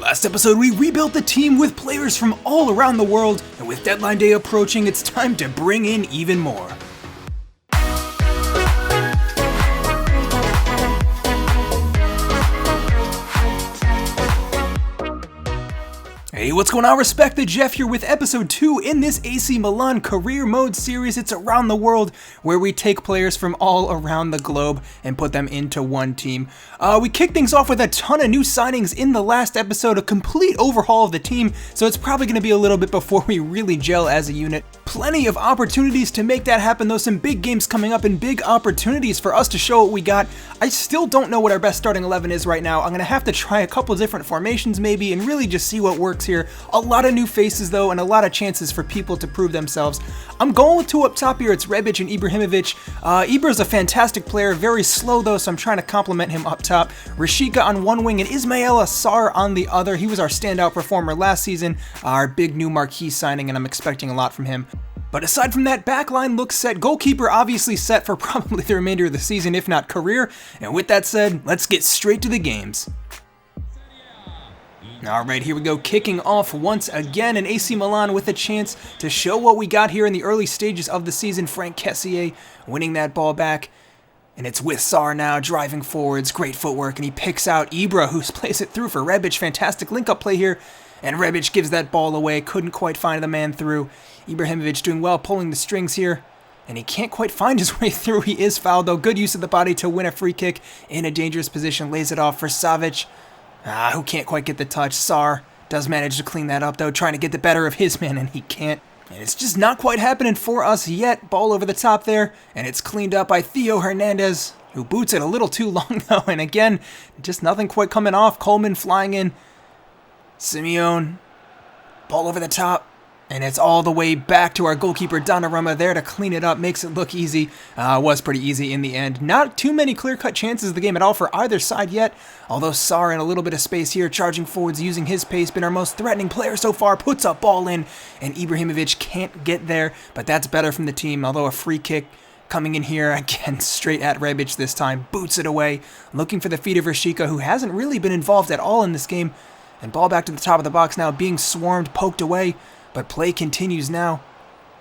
Last episode, we rebuilt the team with players from all around the world, and with deadline day approaching, it's time to bring in even more. Hey, what's going on? Respect the Jeff here with episode 2 in this AC Milan career mode series. It's around the world where we take players from all around the globe and put them into one team. We kicked things off with a ton of new signings in the last episode, a complete overhaul of the team, so it's probably going to be a little bit before we really gel as a unit. Plenty of opportunities to make that happen, though. Some big games coming up and big opportunities for us to show what we got. I still don't know what our best starting 11 is right now. I'm going to have to try a couple different formations maybe and really just see what works here. A lot of new faces though, and a lot of chances for people to prove themselves. I'm going with two up top here. It's Rebic and Ibrahimovic. Ibra's a fantastic player, very slow though, so I'm trying to compliment him up top. Rashica on one wing and Ismail Assar on the other. He was our standout performer last season, our big new marquee signing, and I'm expecting a lot from him. But aside from that, backline looks set. Goalkeeper obviously set for probably the remainder of the season, if not career. And with that said, let's get straight to the games. Alright, here we go, kicking off once again, and AC Milan with a chance to show what we got here in the early stages of the season. Frank Kessié winning that ball back, and it's with Sarr now, driving forwards, great footwork, and he picks out Ibra, who plays it through for Rebic. Fantastic link-up play here, and Rebic gives that ball away, couldn't quite find the man through. Ibrahimovic doing well, pulling the strings here, and he can't quite find his way through. He is fouled, though. Good use of the body to win a free kick in a dangerous position, lays it off for Savic. Who can't quite get the touch. Sarr does manage to clean that up, though, trying to get the better of his man, and he can't. And it's just not quite happening for us yet. Ball over the top there, and it's cleaned up by Theo Hernandez, who boots it a little too long, though, and again, just nothing quite coming off. Coleman flying in. Simeone, ball over the top. And it's all the way back to our goalkeeper, Donnarumma, there to clean it up. Makes it look easy. Was pretty easy in the end. Not too many clear-cut chances of the game at all for either side yet. Although Sarr in a little bit of space here, charging forwards, using his pace. Been our most threatening player so far. Puts a ball in, and Ibrahimovic can't get there. But that's better from the team. Although a free kick coming in here, again, straight at Rebic this time. Boots it away. Looking for the feet of Rashica, who hasn't really been involved at all in this game. And ball back to the top of the box now, being swarmed, poked away. But play continues now.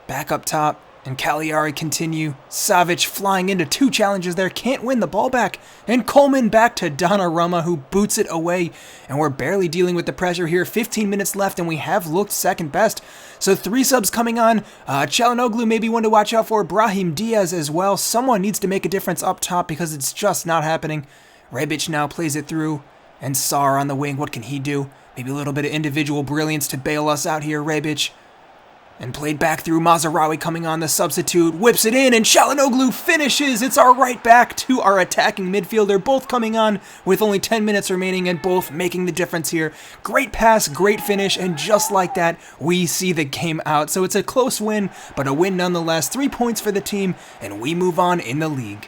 Back up top, and Cagliari continue. Savic flying into two challenges there, can't win the ball back. And Coleman back to Donnarumma, who boots it away. And we're barely dealing with the pressure here. 15 minutes left, and we have looked second best. So 3 subs coming on. Çalhanoğlu may be one to watch out for. Brahim Diaz as well. Someone needs to make a difference up top because it's just not happening. Rebic now plays it through. And Sarr on the wing, what can he do? Maybe a little bit of individual brilliance to bail us out here, Rebic. And played back through. Mazraoui coming on, the substitute, whips it in, and Çalhanoğlu finishes. It's our right back to our attacking midfielder, both coming on with only 10 minutes remaining and both making the difference here. Great pass, great finish, and just like that, we see the game out. So it's a close win, but a win nonetheless. 3 points for the team, and we move on in the league.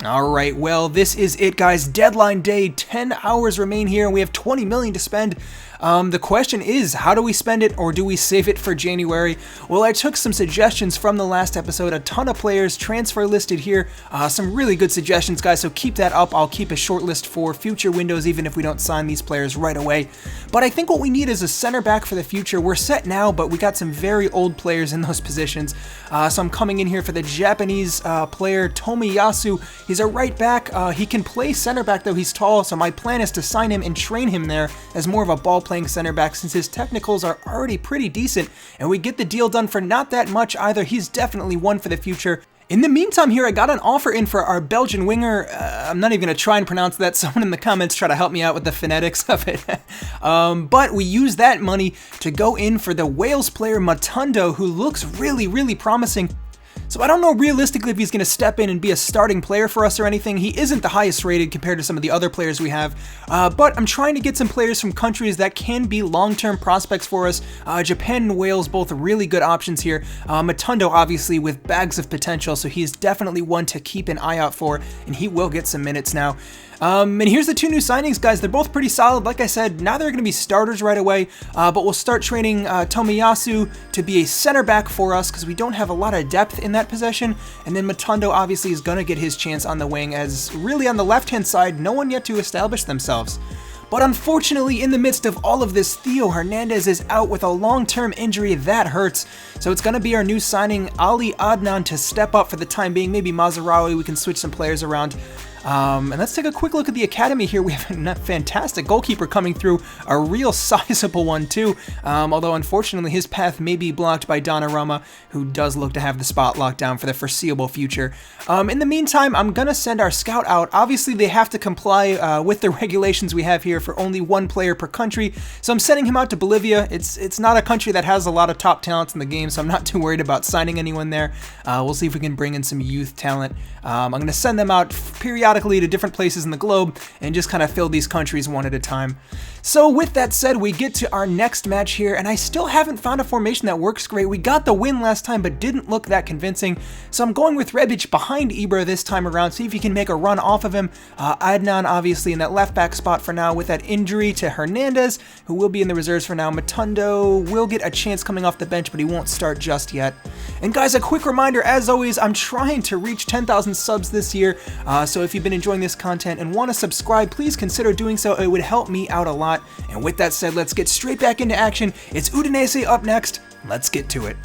Alright, well, this is it, guys. Deadline day, 10 hours remain here, and we have 20 million to spend. The question is, how do we spend it, or do we save it for January? Well, I took some suggestions from the last episode, a ton of players transfer listed here, some really good suggestions, guys, so keep that up. I'll keep a short list for future windows, even if we don't sign these players right away. But I think what we need is a center back for the future. We're set now, but we got some very old players in those positions, so I'm coming in here for the Japanese player, Tomiyasu. He's a right back. He can play center back, though he's tall, so my plan is to sign him and train him there as more of a ball-playing center back, since his technicals are already pretty decent, and we get the deal done for not that much either. He's definitely one for the future. In the meantime here, I got an offer in for our Belgian winger. I'm not even going to try and pronounce that. Someone in the comments try to help me out with the phonetics of it. But we use that money to go in for the Wales player Matondo, who looks really, really promising. So I don't know realistically if he's going to step in and be a starting player for us or anything. He isn't the highest rated compared to some of the other players we have, but I'm trying to get some players from countries that can be long-term prospects for us. Japan and Wales, both really good options here. Matondo, obviously, with bags of potential, so he's definitely one to keep an eye out for, and he will get some minutes now. And here's the 2 new signings, guys. They're both pretty solid. Like I said, now they're going to be starters right away, but we'll start training Tomiyasu to be a center back for us because we don't have a lot of depth in that possession. And then Matondo obviously is going to get his chance on the wing, as really on the left-hand side, no one yet to establish themselves. But unfortunately, in the midst of all of this, Theo Hernandez is out with a long-term injury. That hurts. So it's going to be our new signing, Ali Adnan, to step up for the time being. Maybe Mazraoui, we can switch some players around. And let's take a quick look at the academy here. We have a fantastic goalkeeper coming through, a real sizable one too, although unfortunately his path may be blocked by Donnarumma, who does look to have the spot locked down for the foreseeable future. In the meantime, I'm going to send our scout out. Obviously, they have to comply with the regulations we have here for only one player per country, so I'm sending him out to Bolivia. It's not a country that has a lot of top talents in the game, so I'm not too worried about signing anyone there. We'll see if we can bring in some youth talent. I'm going to send them out periodically to different places in the globe and just kind of fill these countries one at a time. So with that said, we get to our next match here, and I still haven't found a formation that works great. We got the win last time, but didn't look that convincing. So I'm going with Rebic behind Ibra this time around, see if he can make a run off of him. Adnan obviously in that left back spot for now with that injury to Hernandez, who will be in the reserves for now. Matondo will get a chance coming off the bench, but he won't start just yet. And guys, a quick reminder, as always, I'm trying to reach 10,000 subs this year, so if you've been enjoying this content and want to subscribe, please consider doing so. It would help me out a lot. And with that said, let's get straight back into action. It's Udinese up next. Let's get to it.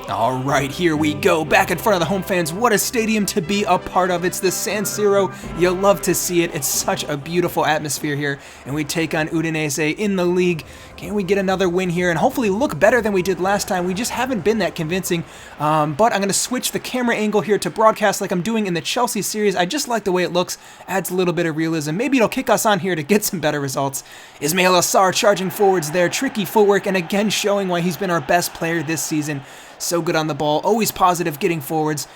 All right, here we go. Back in front of the home fans. What a stadium to be a part of. It's the San Siro. You'll love to see it. It's such a beautiful atmosphere here. And we take on Udinese in the league. Can we get another win here and hopefully look better than we did last time? We just haven't been that convincing. But I'm going to switch the camera angle here to broadcast like I'm doing in the Chelsea series. I just like the way it looks. Adds a little bit of realism. Maybe it'll kick us on here to get some better results. Ismail Assar charging forwards there. Tricky footwork and again showing why he's been our best player this season. So good on the ball, always positive getting forwards,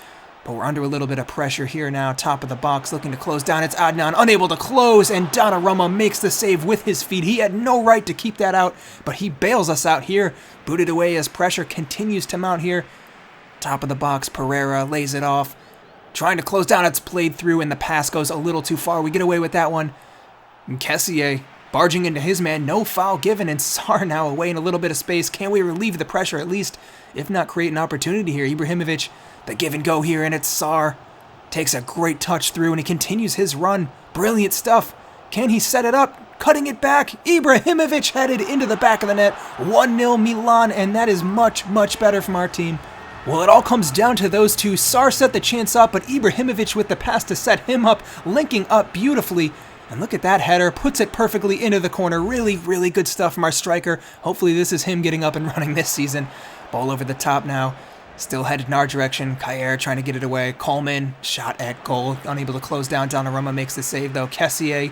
but we're under a little bit of pressure here now. Top of the box, looking to close down. It's Adnan, unable to close, and Donnarumma makes the save with his feet. He had no right to keep that out, but he bails us out here. Booted away as pressure continues to mount here. Top of the box, Pereira lays it off. Trying to close down, it's played through, and the pass goes a little too far. We get away with that one. And Kessié barging into his man, no foul given, and Sar now away in a little bit of space. Can we relieve the pressure at least, if not create an opportunity here? Ibrahimovic, the give and go here, and it's Sar. Takes a great touch through, and he continues his run. Brilliant stuff. Can he set it up? Cutting it back. Ibrahimovic headed into the back of the net. 1-0 Milan, and that is much, much better from our team. Well, it all comes down to those two. Sar set the chance up, but Ibrahimovic with the pass to set him up, linking up beautifully. And look at that header, puts it perfectly into the corner. Really, really good stuff from our striker. Hopefully this is him getting up and running this season. Ball over the top now. Still headed in our direction. Kayer trying to get it away. Coleman, shot at goal. Unable to close down. Donnarumma makes the save though. Kessié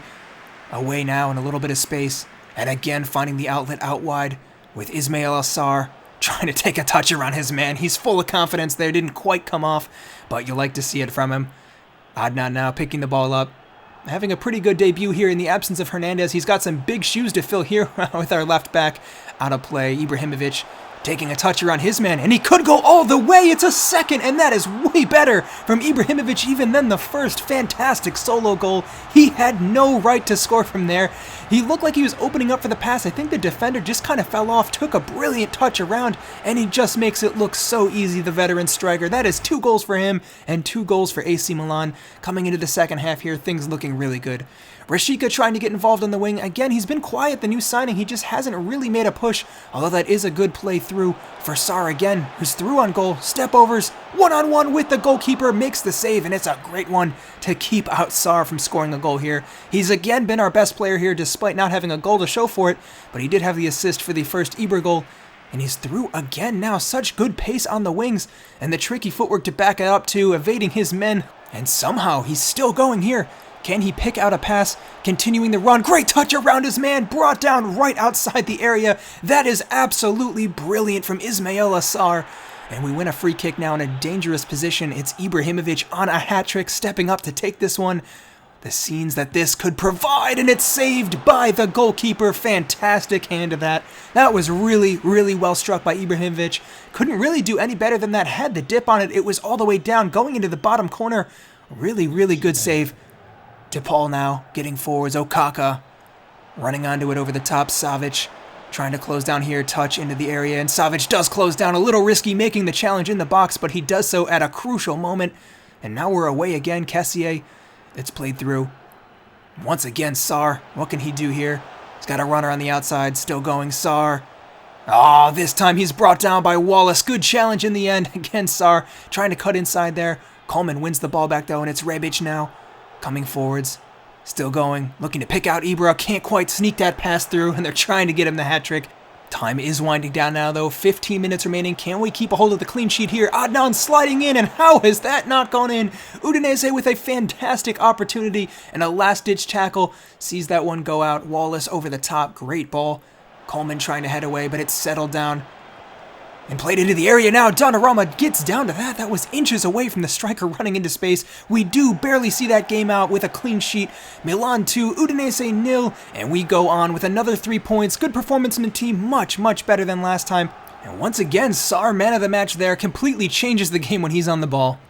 away now in a little bit of space. And again finding the outlet out wide with Ismail Assar. Trying to take a touch around his man. He's full of confidence there. Didn't quite come off, but you like to see it from him. Adnan now picking the ball up. Having a pretty good debut here in the absence of Hernandez. He's got some big shoes to fill here with our left back out of play. Ibrahimovic taking a touch around his man, and he could go all the way. It's a second, and that is way better from Ibrahimovic even than the first. Fantastic solo goal. He had no right to score from there. He looked like he was opening up for the pass. I think the defender just kind of fell off, took a brilliant touch around, and he just makes it look so easy, the veteran striker. That is 2 goals for him and 2 goals for AC Milan. Coming into the second half here, things looking really good. Rashica trying to get involved on the wing. Again, he's been quiet, the new signing. He just hasn't really made a push, although that is a good play through for Sar again, who's through on goal. Step overs, one-on-one with the goalkeeper, makes the save, and it's a great one to keep out Sar from scoring a goal here. He's again been our best player here despite not having a goal to show for it, but he did have the assist for the first Ibra goal. And he's through again now. Such good pace on the wings, and the tricky footwork to back it up to, evading his men. And somehow he's still going here. Can he pick out a pass? Continuing the run. Great touch around his man. Brought down right outside the area. That is absolutely brilliant from Ismail Assar. And we win a free kick now in a dangerous position. It's Ibrahimovic on a hat-trick, stepping up to take this one. The scenes that this could provide, and it's saved by the goalkeeper. Fantastic hand of that. That was really, really well struck by Ibrahimovic. Couldn't really do any better than that. Had the dip on it. It was all the way down, going into the bottom corner. Really, really good save. DePaul now getting forwards. Okaka running onto it over the top. Savic trying to close down here. Touch into the area, and Savic does close down. A little risky making the challenge in the box, but he does so at a crucial moment. And now we're away again. Kessié, it's played through. Once again, Sar. What can he do here? He's got a runner on the outside. Still going, Sar. Oh, this time he's brought down by Wallace. Good challenge in the end. Again, Sar trying to cut inside there. Coleman wins the ball back, though, and it's Rebic now. Coming forwards. Still going. Looking to pick out Ibra. Can't quite sneak that pass through, and they're trying to get him the hat trick. Time is winding down now, though. 15 minutes remaining. Can we keep a hold of the clean sheet here? Adnan sliding in, and how has that not gone in? Udinese with a fantastic opportunity and a last-ditch tackle. Sees that one go out. Wallace over the top. Great ball. Coleman trying to head away, but it's settled down. And played into the area now. Donnarumma gets down to that. That was inches away from the striker running into space. We do barely see that game out with a clean sheet. Milan 2, Udinese 0, and we go on with another 3 points. Good performance from the team. Much, much better than last time. And once again, Sar, man of the match there, completely changes the game when he's on the ball.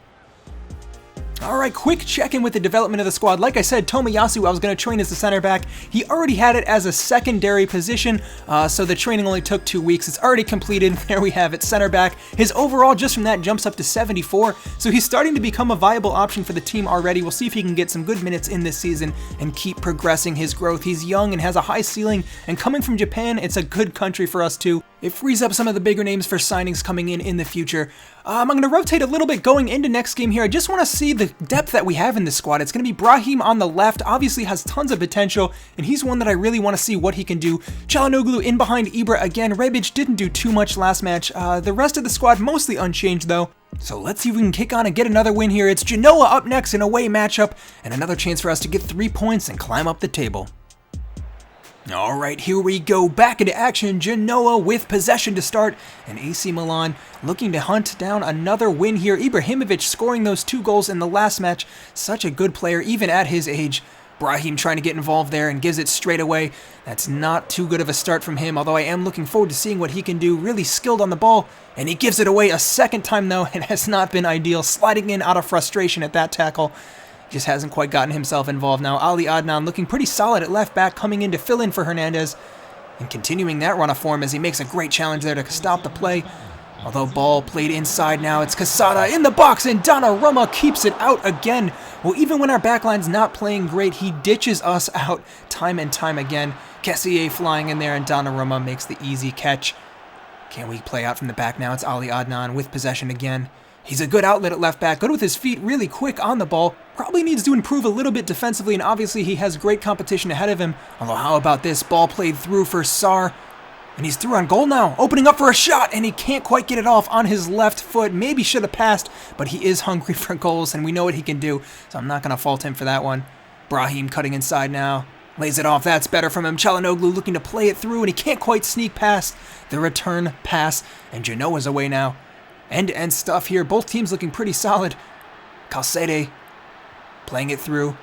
Alright, quick check-in with the development of the squad. Like I said, Tomiyasu, I was going to train as the center back. He already had it as a secondary position, so the training only took 2 weeks. It's already completed. There we have it, center back. His overall, just from that, jumps up to 74, so he's starting to become a viable option for the team already. We'll see if he can get some good minutes in this season and keep progressing his growth. He's young and has a high ceiling, and coming from Japan, it's a good country for us too. It frees up some of the bigger names for signings coming in the future. I'm going to rotate a little bit going into next game here. I just want to see the depth that we have in this squad. It's going to be Brahim on the left. Obviously has tons of potential, and he's one that I really want to see what he can do. Çalhanoğlu in behind Ibra again. Rebic didn't do too much last match. The rest of the squad mostly unchanged though. So let's see if we can kick on and get another win here. It's Genoa up next, an away matchup, and another chance for us to get 3 points and climb up the table. Alright, here we go, back into action. Genoa with possession to start, and AC Milan looking to hunt down another win here. Ibrahimovic scoring those 2 goals in the last match. Such a good player, even at his age. Brahim trying to get involved there and gives it straight away. That's not too good of a start from him, although I am looking forward to seeing what he can do. Really skilled on the ball, and he gives it away a second time though. It has not been ideal, sliding in out of frustration at that tackle. Just hasn't quite gotten himself involved now. Ali Adnan looking pretty solid at left back, coming in to fill in for Hernandez and continuing that run of form as he makes a great challenge there to stop the play. Although ball played inside now, it's Quesada in the box, and Donnarumma keeps it out again. Well, even when our backline's not playing great, he ditches us out time and time again. Kessié flying in there, and Donnarumma makes the easy catch. Can we play out from the back now? It's Ali Adnan with possession again. He's a good outlet at left back, good with his feet, really quick on the ball. Probably needs to improve a little bit defensively, and obviously he has great competition ahead of him. Although how about this? Ball played through for Sar, and he's through on goal now, opening up for a shot, and he can't quite get it off on his left foot. Maybe should have passed, but he is hungry for goals, and we know what he can do, so I'm not going to fault him for that one. Brahim cutting inside now. Lays it off, that's better from him. Çalhanoğlu looking to play it through, and he can't quite sneak past the return pass, and Genoa's away now. End-to-end stuff here. Both teams looking pretty solid. Calcede playing it through.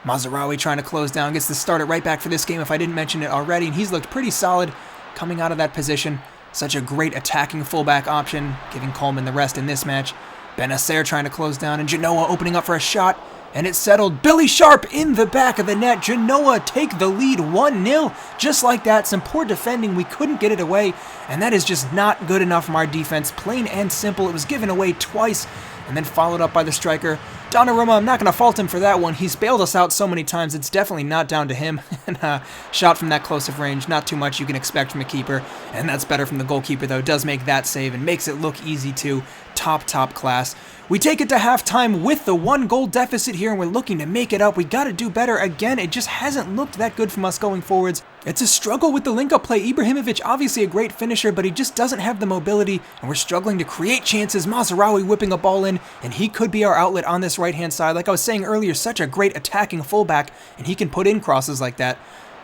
Mazraoui trying to close down. Gets the start at right back for this game if I didn't mention it already. And he's looked pretty solid coming out of that position. Such a great attacking fullback option, giving Coleman the rest in this match. Benacer trying to close down, and Genoa opening up for a shot. And it's settled. Billy Sharp in the back of the net. Genoa take the lead 1-0. Just like that. Some poor defending. We couldn't get it away. And that is just not good enough from our defense. Plain and simple. It was given away twice and then followed up by the striker. Donnarumma, I'm not going to fault him for that one. He's bailed us out so many times. It's definitely not down to him. And shot from that close of range. Not too much you can expect from a keeper. And that's better from the goalkeeper, though. Does make that save and makes it look easy, too. Top class. We take it to halftime with the 1-goal deficit here, and we're looking to make it up. We got to do better again. It just hasn't looked that good from us going forwards. It's a struggle with the link-up play. Ibrahimovic, obviously a great finisher, but he just doesn't have the mobility, and we're struggling to create chances. Mazraoui whipping a ball in, and he could be our outlet on this right-hand side. Like I was saying earlier, such a great attacking fullback, and he can put in crosses like that.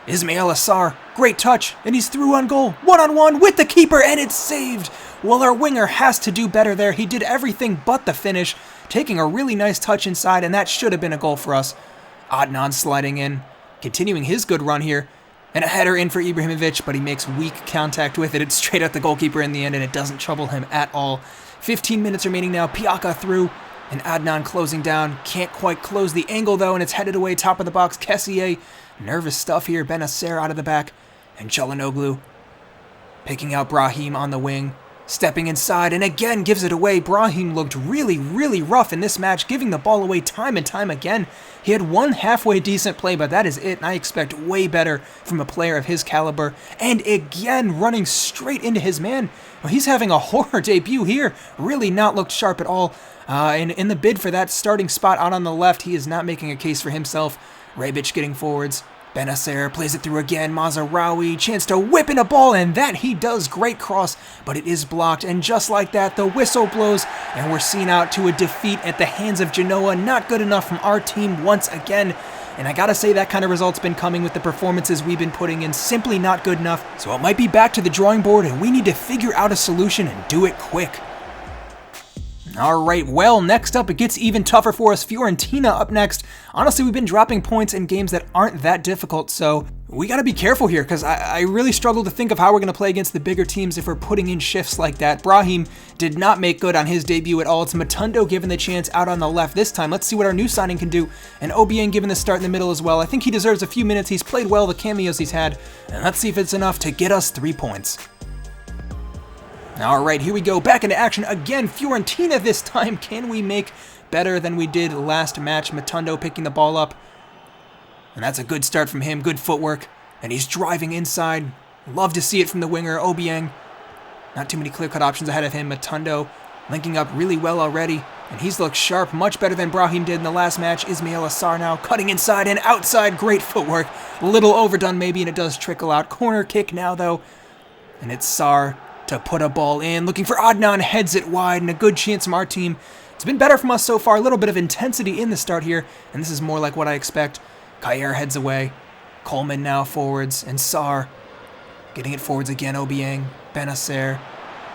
Ismail Assar, great touch, and he's through on goal. One-on-one with the keeper, and it's saved. Well, our winger has to do better there. He did everything but the finish, taking a really nice touch inside, and that should have been a goal for us. Adnan sliding in, continuing his good run here, and a header in for Ibrahimovic, but he makes weak contact with it. It's straight at the goalkeeper in the end, and it doesn't trouble him at all. 15 minutes remaining now. Piaka through, and Adnan closing down. Can't quite close the angle, though, and it's headed away top of the box. Kessié, nervous stuff here. Benacer out of the back, and Çalhanoğlu picking out Brahim on the wing. Stepping inside and again gives it away. Brahim looked really, really rough in this match, giving the ball away time and time again. He had one halfway decent play, but that is it, and I expect way better from a player of his caliber. And again, running straight into his man. Well, he's having a horror debut here. Really not looked sharp at all. In the bid for that starting spot out on the left, he is not making a case for himself. Rebic getting forwards. Benacer plays it through again. Mazraoui, chance to whip in a ball, and that he does. Great cross, but it is blocked. And just like that, the whistle blows, and we're seen out to a defeat at the hands of Genoa. Not good enough from our team once again. And I gotta say, that kind of result's been coming with the performances we've been putting in. Simply not good enough. So it might be back to the drawing board, and we need to figure out a solution and do it quick. Alright, well, next up, it gets even tougher for us. Fiorentina up next. Honestly, we've been dropping points in games that aren't that difficult, so we gotta be careful here, because I really struggle to think of how we're gonna play against the bigger teams if we're putting in shifts like that. Brahim did not make good on his debut at all. It's Matondo given the chance out on the left this time. Let's see what our new signing can do. And Obiang given the start in the middle as well. I think he deserves a few minutes. He's played well, the cameos he's had, and let's see if it's enough to get us 3 points. Alright, here we go, back into action again. Fiorentina this time. Can we make better than we did last match? Matondo picking the ball up. And that's a good start from him, good footwork. And he's driving inside. Love to see it from the winger, Obiang. Not too many clear-cut options ahead of him. Matondo linking up really well already. And he's looked sharp, much better than Brahim did in the last match. Ismail Assar now cutting inside and outside. Great footwork. A little overdone maybe, and it does trickle out. Corner kick now, though. And it's Sar to put a ball in, looking for Adnan, heads it wide, and a good chance from our team. It's been better from us so far, a little bit of intensity in the start here, and this is more like what I expect. Kjaer heads away, Coleman now forwards, and Sar getting it forwards again. Obiang, Benacer,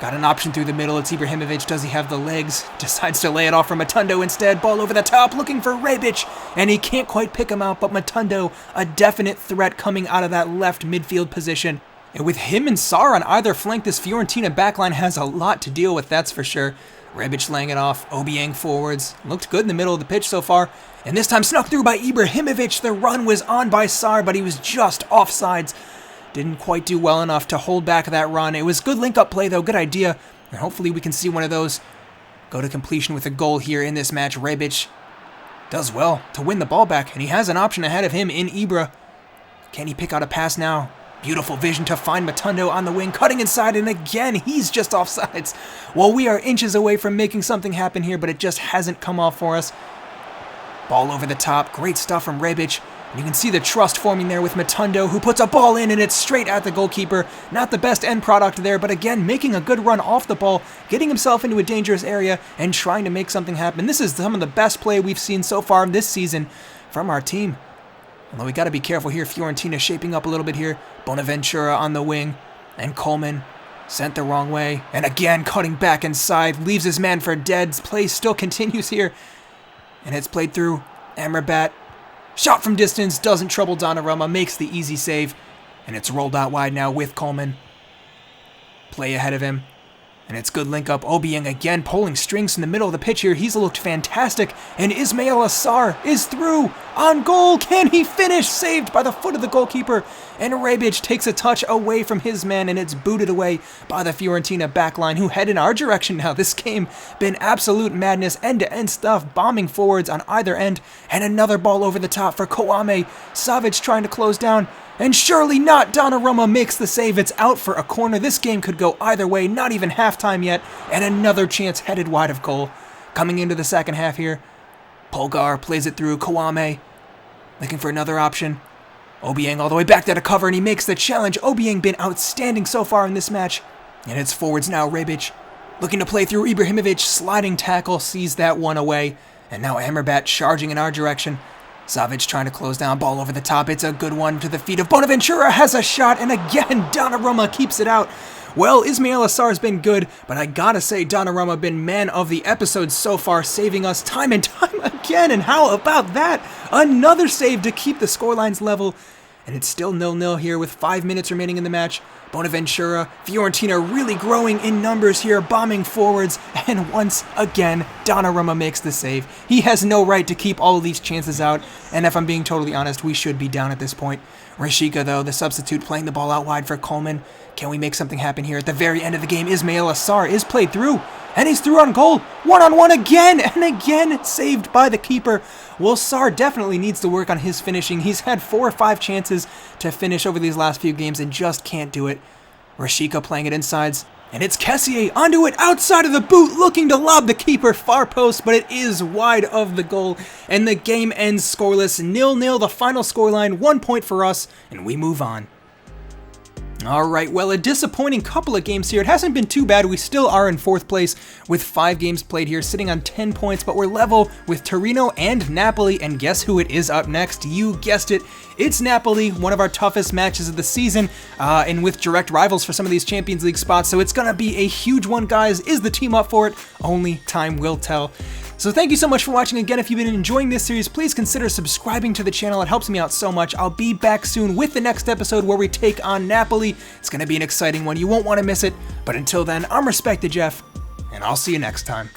got an option through the middle. It's Ibrahimovic. Does he have the legs? Decides to lay it off for Matondo instead. Ball over the top, looking for Rebic, and he can't quite pick him out, but Matondo, a definite threat coming out of that left midfield position. And with him and Sar on either flank, this Fiorentina backline has a lot to deal with, that's for sure. Rebic laying it off, Obiang forwards. Looked good in the middle of the pitch so far. And this time snuck through by Ibrahimovic. The run was on by Sar, but he was just offsides. Didn't quite do well enough to hold back that run. It was good link-up play, though, good idea. And hopefully we can see one of those go to completion with a goal here in this match. Rebic does well to win the ball back, and he has an option ahead of him in Ibra. Can he pick out a pass now? Beautiful vision to find Matondo on the wing, cutting inside, and again, he's just offsides. Well, we are inches away from making something happen here, but it just hasn't come off for us. Ball over the top, great stuff from Rebic. And you can see the trust forming there with Matondo, who puts a ball in, and it's straight at the goalkeeper. Not the best end product there, but again, making a good run off the ball, getting himself into a dangerous area, and trying to make something happen. This is some of the best play we've seen so far this season from our team. Although we got to be careful here. Fiorentina shaping up a little bit here. Bonaventura on the wing. And Coleman sent the wrong way. And again, cutting back inside. Leaves his man for dead. Play still continues here. And it's played through. Amrabat. Shot from distance. Doesn't trouble Donnarumma. Makes the easy save. And it's rolled out wide now with Coleman. Play ahead of him. And it's good link up. Obiang again pulling strings in the middle of the pitch here. He's looked fantastic. And Ismail Assar is through. On goal. Can he finish? Saved by the foot of the goalkeeper. And Rebic takes a touch away from his man, and it's booted away by the Fiorentina backline, who head in our direction now. This game been absolute madness. End-to-end stuff. Bombing forwards on either end. And another ball over the top for Kouame. Savic trying to close down. And surely not. Donnarumma makes the save. It's out for a corner. This game could go either way. Not even halftime yet. And another chance headed wide of goal. Coming into the second half here. Polgar plays it through. Kouame looking for another option. Obiang all the way back there to cover, and he makes the challenge. Obiang been outstanding so far in this match. And it's forwards now. Rebic looking to play through. Ibrahimovic sliding tackle. Sees that one away. And now Amrabat charging in our direction. Savic trying to close down, ball over the top. It's a good one to the feet of Bonaventura, has a shot, and again, Donnarumma keeps it out. Well, Ismail Assar's been good, but I gotta say, Donnarumma been man of the episode so far, saving us time and time again, and how about that? Another save to keep the scorelines level, And it's still 0-0 here with 5 minutes remaining in the match. Bonaventura, Fiorentina really growing in numbers here, bombing forwards, and once again, Donnarumma makes the save. He has no right to keep all of these chances out, and if I'm being totally honest, we should be down at this point. Rashica, though, the substitute, playing the ball out wide for Coleman. Can we make something happen here? At the very end of the game, Ismail Assar is played through, and he's through on goal. One-on-one again, and again saved by the keeper. Well, Sarr definitely needs to work on his finishing. He's had 4 or 5 chances to finish over these last few games and just can't do it. Rashica playing it insides, and it's Kessié onto it outside of the boot, looking to lob the keeper far post, but it is wide of the goal, and the game ends scoreless. 0-0 the final scoreline, 1 point for us, and we move on. Alright, well, a disappointing couple of games here. It hasn't been too bad. We still are in 4th place with 5 games played here, sitting on 10 points, but we're level with Torino and Napoli, and guess who it is up next? You guessed it. It's Napoli, one of our toughest matches of the season, and with direct rivals for some of these Champions League spots, so it's going to be a huge one, guys. Is the team up for it? Only time will tell. So thank you so much for watching. Again, if you've been enjoying this series, please consider subscribing to the channel. It helps me out so much. I'll be back soon with the next episode where we take on Napoli. It's going to be an exciting one. You won't want to miss it. But until then, I'm Respected Jeff, and I'll see you next time.